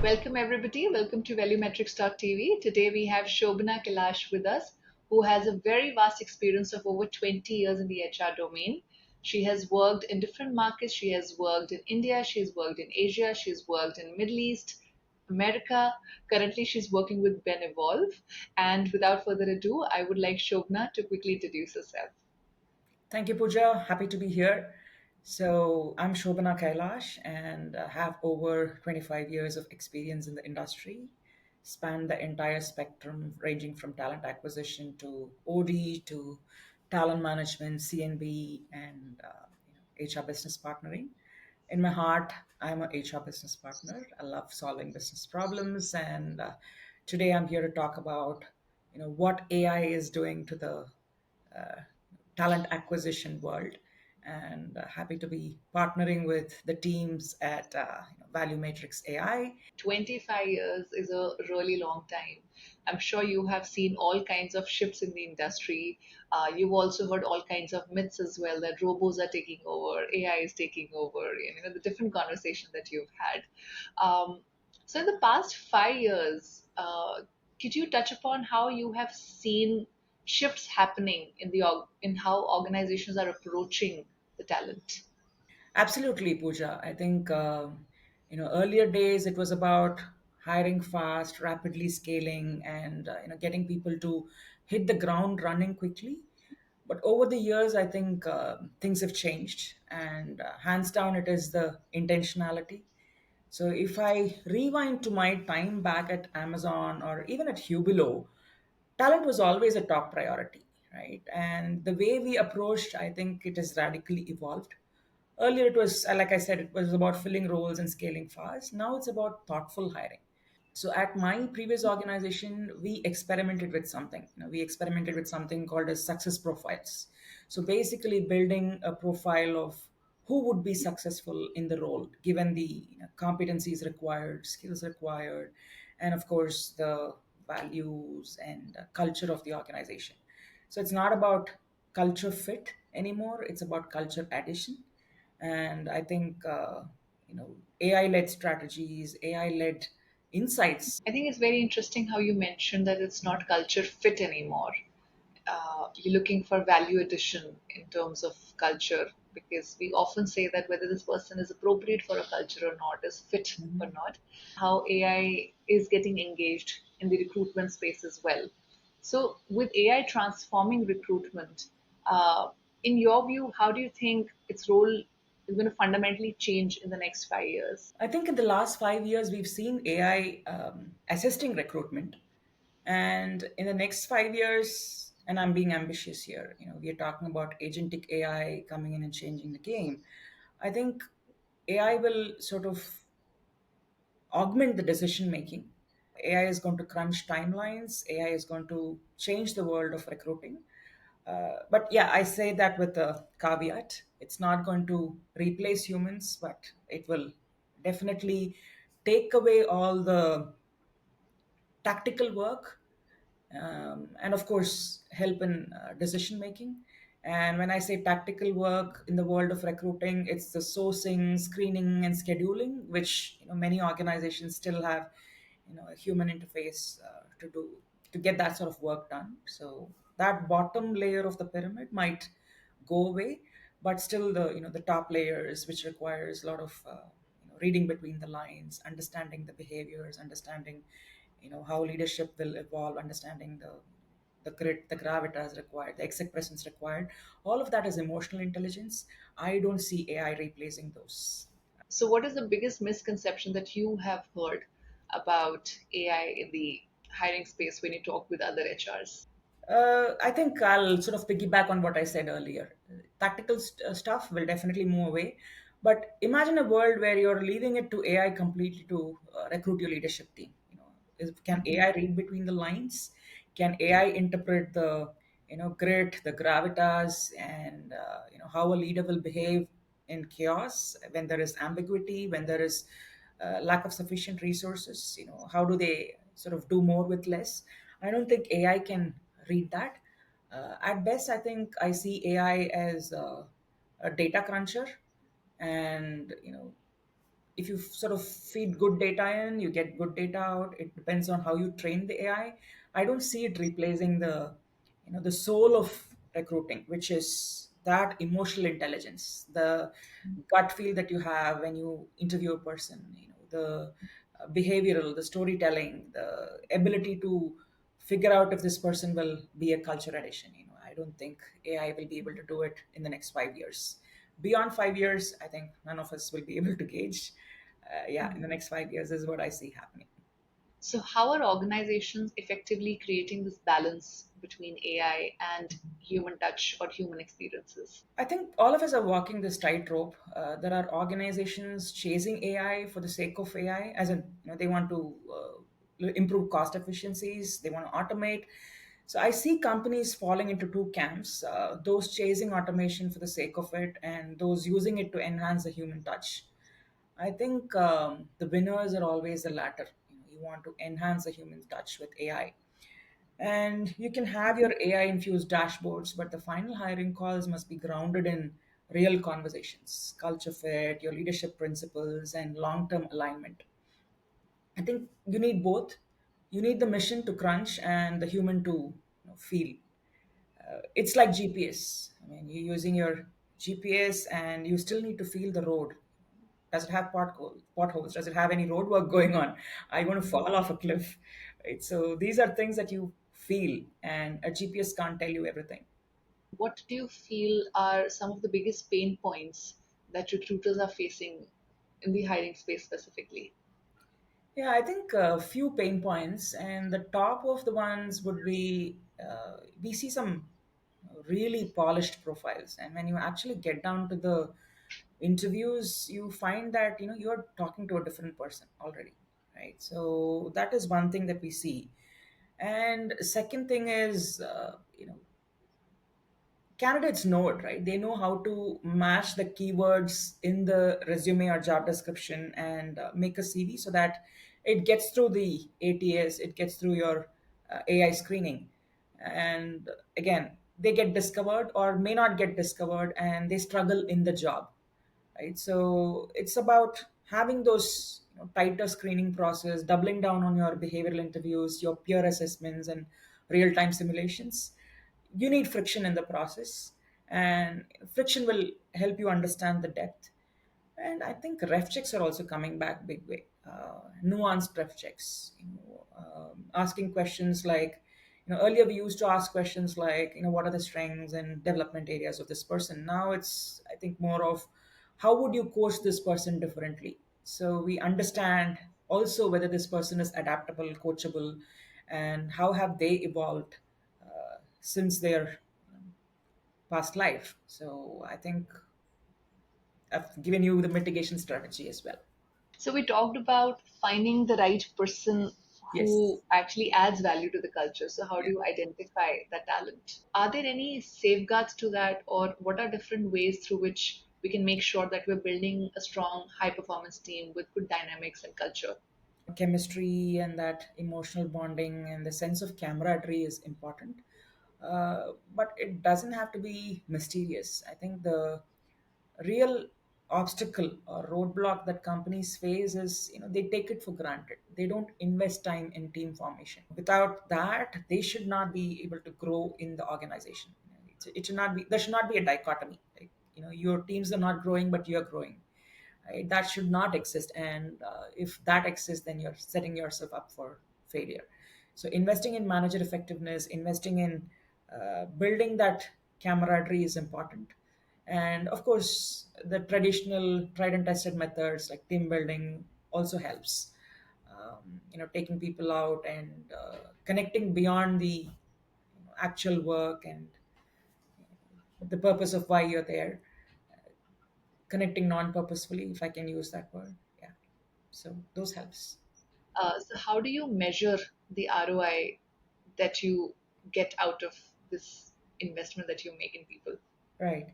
Welcome, everybody. Welcome to ValueMetrics.tv. Today we have Shobana Kailash with us, who has a very vast experience of over 20 years in the HR domain. She has worked in different markets. She has worked in India, she's worked in Asia, she's worked in Middle East, America. Currently, she's working with Benevolve. And without further ado, I would like Shobana to quickly introduce herself. Thank you, Pooja. Happy to be here. So, I'm Shobana Kailash and have over 25 years of experience in the industry. Span the entire spectrum, ranging from talent acquisition to OD to talent management, CNB, and HR business partnering. In my heart, I'm a HR business partner. I love solving business problems, and today I'm here to talk about what AI is doing to the talent acquisition world, and happy to be partnering with the teams at Value Matrix AI. 25 years is a really long time. I'm sure you have seen all kinds of shifts in the industry. You've also heard all kinds of myths as well that robots are taking over, AI is taking over, and the different conversation that you've had. So, in the past 5 years, could you touch upon how you have seen shifts happening in in how organizations are approaching the talent? Absolutely, Pooja. I think earlier days it was about hiring fast, rapidly scaling, and getting people to hit the ground running quickly. But over the years, I think things have changed, and hands down, it is the intentionality. So if I rewind to my time back at Amazon or even at Hubilo, talent was always a top priority, right? And the way we approached, I think it has radically evolved. Earlier, it was, like I said, it was about filling roles and scaling fast. Now it's about thoughtful hiring. So at my previous organization, we experimented with something. We experimented with something called as success profiles. So basically, building a profile of who would be successful in the role, given the competencies required, skills required, and of course the values and culture of the organization. So it's not about culture fit anymore; it's about culture addition. And I think AI-led strategies, AI-led insights. I think it's very interesting how you mentioned that it's not culture fit anymore. You're looking for value addition in terms of culture because we often say that whether this person is appropriate for a culture or not, is fit or not. How AI is getting engaged in the recruitment space as well. So, with AI transforming recruitment, in your view, how do you think its role is going to fundamentally change in the next 5 years? I think in the last 5 years, we've seen AI assisting recruitment. And in the next 5 years, and I'm being ambitious here, we are talking about agentic AI coming in and changing the game. I think AI will sort of augment the decision making. AI is going to crunch timelines. AI is going to change the world of recruiting. But yeah, I say that with a caveat. It's not going to replace humans, but it will definitely take away all the tactical work, and of course help in decision making. And when I say tactical work in the world of recruiting, it's the sourcing, screening, and scheduling, which many organizations still have a human interface to do, to get that sort of work done. So that bottom layer of the pyramid might go away, but still the top layers, which requires a lot of reading between the lines, understanding the behaviors, understanding how leadership will evolve, understanding the grit, the gravitas required, the exec presence required. All of that is emotional intelligence. I don't see AI replacing those. So, what is the biggest misconception that you have heard about AI in the hiring space when you talk with other HRs? I think I'll sort of piggyback on what I said earlier. Tactical stuff will definitely move away, but imagine a world where you're leaving it to AI completely to recruit your leadership team. Can AI read between the lines? Can AI interpret the grit, the gravitas, and how a leader will behave in chaos when there is ambiguity, when there is lack of sufficient resources? How do they sort of do more with less? I don't think AI can read that. At best, I think I see AI as a data cruncher, and if you sort of feed good data in, you get good data out. It depends on how you train the AI. I don't see it replacing the soul of recruiting, which is that emotional intelligence, the gut feel that you have when you interview a person, the behavioral, the storytelling, the ability to figure out if this person will be a culture addition. I don't think AI will be able to do it in the next 5 years. Beyond 5 years, I think none of us will be able to gauge. Yeah, in the next 5 years is what I see happening. So, how are organizations effectively creating this balance between AI and human touch or human experiences? I think all of us are walking this tightrope. There are organizations chasing AI for the sake of AI, as in, they want to improve cost efficiencies, they want to automate. So I see companies falling into two camps: those chasing automation for the sake of it, and those using it to enhance the human touch. I think the winners are always the latter. You want to enhance the human touch with AI. And you can have your AI infused dashboards, but the final hiring calls must be grounded in real conversations, culture fit, your leadership principles, and long term alignment. I think you need both. You need the mission to crunch and the human to feel. It's like GPS. I mean, you're using your GPS and you still need to feel the road. Does it have potholes? Does it have any road work going on? Are you going to fall off a cliff? Right. So these are things that you feel, and a GPS can't tell you everything. What do you feel are some of the biggest pain points that recruiters are facing in the hiring space specifically? Yeah, I think a few pain points, and the top of the ones would be we see some really polished profiles, and when you actually get down to the interviews, you find that you're talking to a different person already, right? So that is one thing that we see, and second thing is candidates know it, right? They know how to match the keywords in the resume or job description and make a CV so that it gets through the ATS, it gets through your AI screening. And again, they get discovered or may not get discovered, and they struggle in the job, right? So it's about having those tighter screening process, doubling down on your behavioral interviews, your peer assessments, and real-time simulations. You need friction in the process, and friction will help you understand the depth. And I think ref checks are also coming back big way. Nuanced ref checks, asking questions like, earlier we used to ask questions like, what are the strengths and development areas of this person. Now it's, I think, more of how would you coach this person differently. So we understand also whether this person is adaptable, coachable, and how have they evolved since their past life. So I think I've given you the mitigation strategy as well. So, we talked about finding the right person Yes. who actually adds value to the culture. So, how do Yeah. you identify that talent? Are there any safeguards to that, or what are different ways through which we can make sure that we're building a strong, high performance team with good dynamics and culture? Chemistry and that emotional bonding and the sense of camaraderie is important. But it doesn't have to be mysterious. I think the real obstacle or roadblock that companies face is they take it for granted. They don't invest time in team formation. Without that, they should not be able to grow in the organization. It should not be, there should not be a dichotomy, like your teams are not growing but you're growing, right? That should not exist, and if that exists, then you're setting yourself up for failure. So investing in manager effectiveness, investing in building that camaraderie is important. And of course, the traditional tried and tested methods like team building also helps. Taking people out and connecting beyond the actual work and the purpose of why you're there, connecting non-purposefully, if I can use that word. Yeah. So those helps. So, how do you measure the ROI that you get out of this investment that you make in people? Right.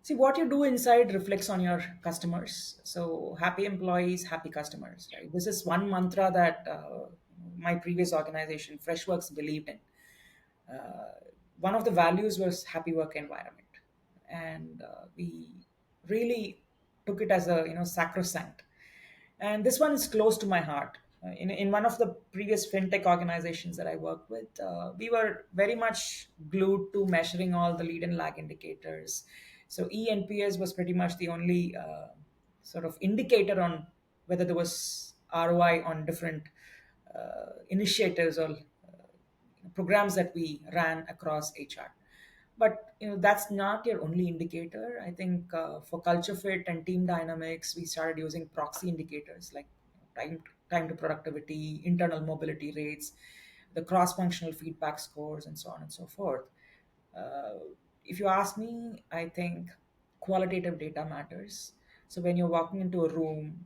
See, what you do inside reflects on your customers. So happy employees, happy customers, right? This is one mantra that my previous organization, Freshworks, believed in. Uh, One of the values was happy work environment, and we really took it as a sacrosanct. And this one is close to my heart. In one of the previous fintech organizations that I worked with, we were very much glued to measuring all the lead and lag indicators. So ENPS was pretty much the only sort of indicator on whether there was ROI on different initiatives or programs that we ran across HR. But that's not your only indicator. I think for culture fit and team dynamics, we started using proxy indicators like time to productivity, internal mobility rates, the cross functional feedback scores, and so on and so forth. Uh, if you ask me, I think qualitative data matters. So when you're walking into a room,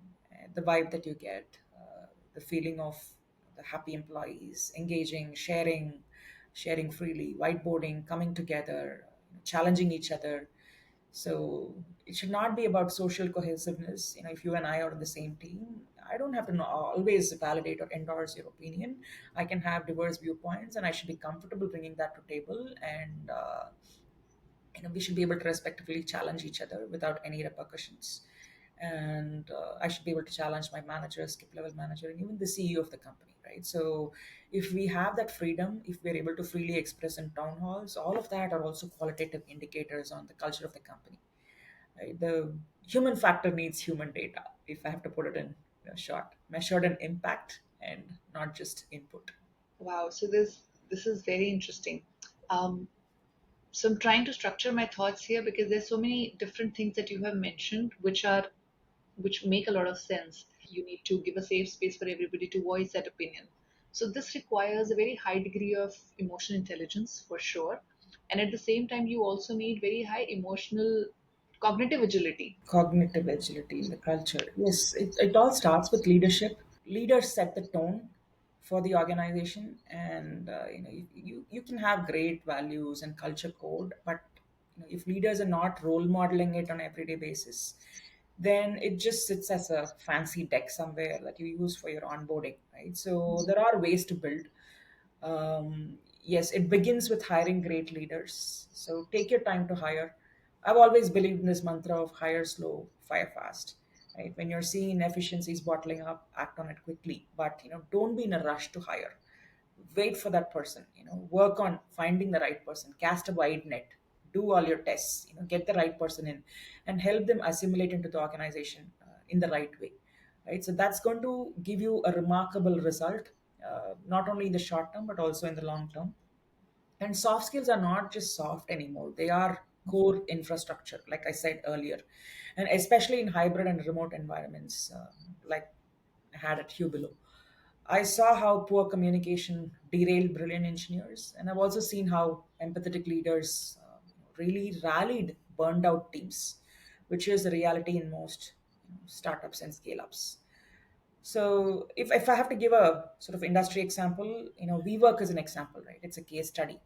the vibe that you get, the feeling of the happy employees, engaging, sharing freely, whiteboarding, coming together, challenging each other. So it should not be about social cohesiveness. If you and I are on the same team, I don't have to always validate or endorse your opinion. I can have diverse viewpoints, and I should be comfortable bringing that to table. And we should be able to respectively challenge each other without any repercussions. And I should be able to challenge my manager, skip level manager, and even the CEO of the company, right? So if we have that freedom, if we're able to freely express in town halls, all of that are also qualitative indicators on the culture of the company, right? The human factor needs human data, if I have to put it in short, measured in impact and not just input. Wow, so this is very interesting. Um, so I'm trying to structure my thoughts here because there's so many different things that you have mentioned which make a lot of sense. You need to give a safe space for everybody to voice that opinion. So this requires a very high degree of emotional intelligence for sure. And at the same time, you also need very high emotional cognitive agility. Cognitive agility in the culture. Yes, it all starts with leadership. Leaders set the tone for the organization, and you can have great values and culture code, but if leaders are not role modeling it on everyday basis, then it just sits as a fancy deck somewhere that you use for your onboarding, right? So there are ways to build. Yes, it begins with hiring great leaders. So take your time to hire. I've always believed in this mantra of hire slow, fire fast. Right? When you're seeing inefficiencies bottling up, act on it quickly. But don't be in a rush to hire. Wait for that person. Work on finding the right person. Cast a wide net. Do all your tests. Get the right person in, and help them assimilate into the organization in the right way, right? So that's going to give you a remarkable result, not only in the short term but also in the long term. And soft skills are not just soft anymore; they are core infrastructure, like I said earlier, and especially in hybrid and remote environments, like I had at Hubilo. I saw how poor communication derailed brilliant engineers, and I've also seen how empathetic leaders really rallied burned out teams, which is the reality in most startups and scale ups. So, if I have to give a sort of industry example, WeWork is an example, right? It's a case study.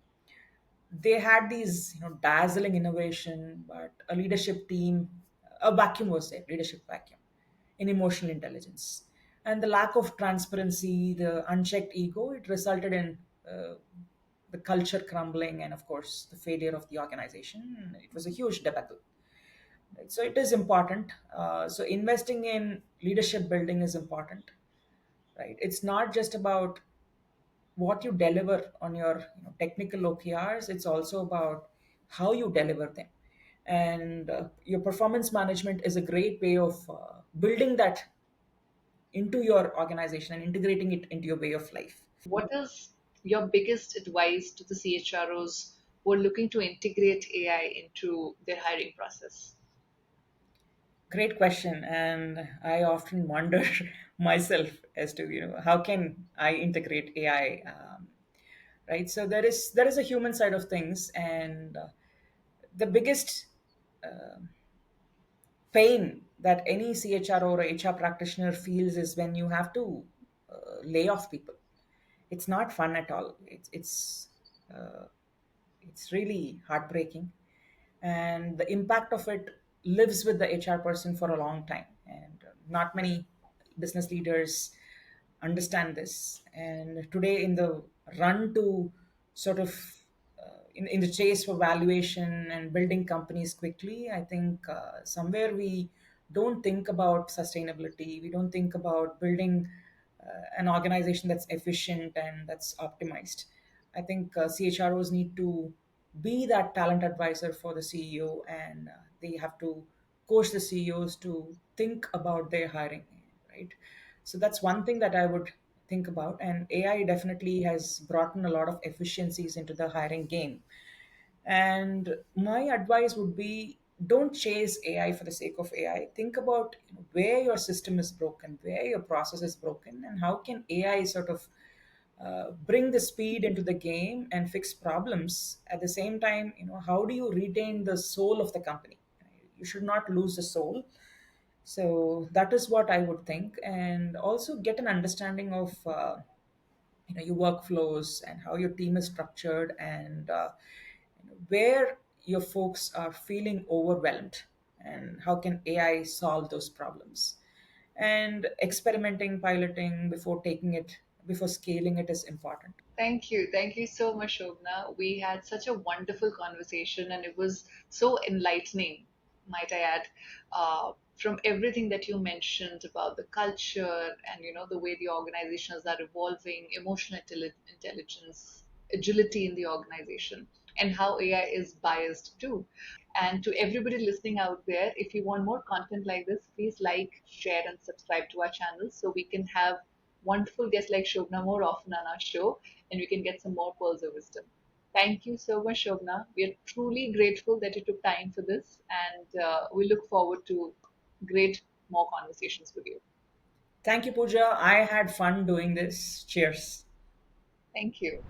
They had these dazzling innovation, but a leadership team, a vacuum was there, leadership vacuum in emotional intelligence, and the lack of transparency, the unchecked ego, it resulted in the culture crumbling, and of course the failure of the organization. It was a huge debacle, right? So it is important. So investing in leadership building is important, right? It's not just about what you deliver on your technical OKRs. It's also about how you deliver them. And your performance management is a great way of building that into your organization and integrating it into your way of life. What is your biggest advice to the CHROs who are looking to integrate AI into their hiring process? Great question, and I often wonder myself as to how can I integrate AI, right? So there is a human side of things, and the biggest pain that any CHRO or HR practitioner feels is when you have to lay off people. It's not fun at all. Uh, it's really heartbreaking, and the impact of it lives with the HR person for a long time. And not many business leaders understand this. And today, in the run to sort of in the chase for valuation and building companies quickly, I think somewhere we don't think about sustainability. We don't think about building an organization that's efficient and that's optimized. I think CHROs need to be that talent advisor for the CEO, and they have to coach the CEOs to think about their hiring, right? So that's one thing that I would think about. And AI definitely has brought in a lot of efficiencies into the hiring game. And my advice would be, don't chase AI for the sake of AI. Think about, where your system is broken, where your process is broken, and how can AI sort of bring the speed into the game and fix problems. At the same time, how do you retain the soul of the company? You should not lose the soul. So that is what I would think, and also get an understanding of your workflows and how your team is structured, and where your folks are feeling overwhelmed, and how can AI solve those problems. And experimenting, piloting before scaling it is important. Thank you. Thank you so much, Shobna. We had such a wonderful conversation and it was so enlightening, might I add, from everything that you mentioned about the culture and, the way the organizations are evolving, emotional intelligence, agility in the organization, and how AI is biased too. And to everybody listening out there, if you want more content like this, please like, share, and subscribe to our channel so we can have wonderful guests like Shobna more often on our show and we can get some more pearls of wisdom. Thank you so much, Shobna. We are truly grateful that you took time for this and we look forward to great more conversations with you. Thank you, Pooja. I had fun doing this. Cheers. Thank you.